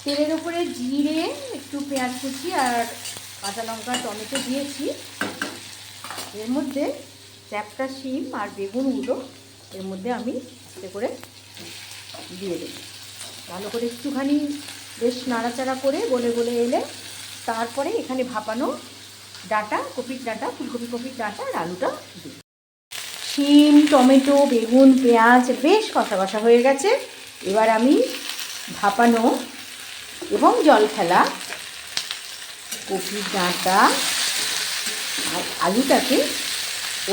তেলের উপরে জিরে, একটু পেঁয়াজ কুচি আর কাঁচা লঙ্কা টমেটো দিয়েছি। এর মধ্যে চ্যাপটা শিম আর বেগুনগুলো এর মধ্যে আমি আস্তে করে দিয়ে দেব। ভালো করে একটুখানি বেশ নাড়াচাড়া করে গলে গলে এলে তারপরে এখানে ভাপানো ডাঁটা, কপির ডাঁটা, ফুলকপি কপির ডাঁটা আর আলুটা দিই। শিম, টমেটো, বেগুন, পেঁয়াজ বেশ কষা কষা হয়ে গেছে। এবার আমি ভাপানো এবং জল ফেলা কপির ডাঁটা আর আলুটাকে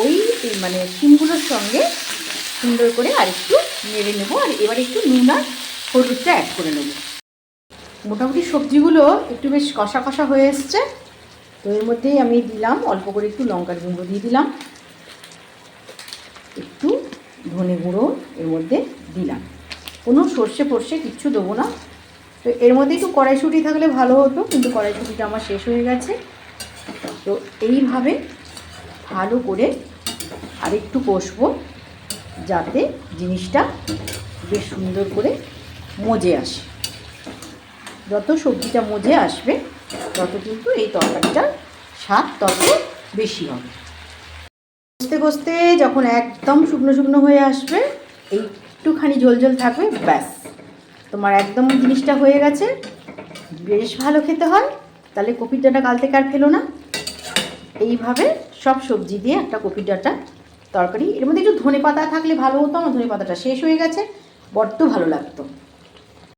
ওই মানে শিমগুলোর সঙ্গে সুন্দর করে আরেকটু নেড়ে নেবো। আর এবার একটু নুন আর হলুদটা অ্যাড করে নেব। মোটামুটি সবজিগুলো একটু বেশ কষা কষা হয়ে এসছে। তো এর মধ্যেই আমি দিলাম অল্প করে একটু লঙ্কার গুঁড়ো দিয়ে দিলাম, একটু ধনে গুঁড়ো এর মধ্যে দিলাম। কোনো সর্ষে ফর্ষে কিচ্ছু দেবো না। তো এর মধ্যে একটু কড়াইশুঁটি থাকলে ভালো হতো, কিন্তু কড়াইশুঁটিটা আমার শেষ হয়ে গেছে। তো এইভাবে ভালো করে আরেকটু কষবো যাতে জিনিসটা বেশ সুন্দর করে মজে আসে। যত সবজিটা মজে আসবে তত কিন্তু এই তরকারিটার স্বাদ তত বেশি হবে। কষতে কষতে যখন একদম শুকনো শুকনো হয়ে আসবে, একটুখানি ঝোল ঝোল থাকবে, ব্যাস তোমার একদম জিনিসটা হয়ে গেছে। বেশ ভালো খেতে হয়। তাহলে কপির ডাঁটা কাল থেকে আর ফেলো না। এইভাবে সব সবজি দিয়ে একটা কপির ডাঁটা তরকারি। এর মধ্যে একটু ধনে পাতা থাকলে ভালো হতো, আমার ধনে পাতাটা শেষ হয়ে গেছে, বড্ড ভালো লাগতো।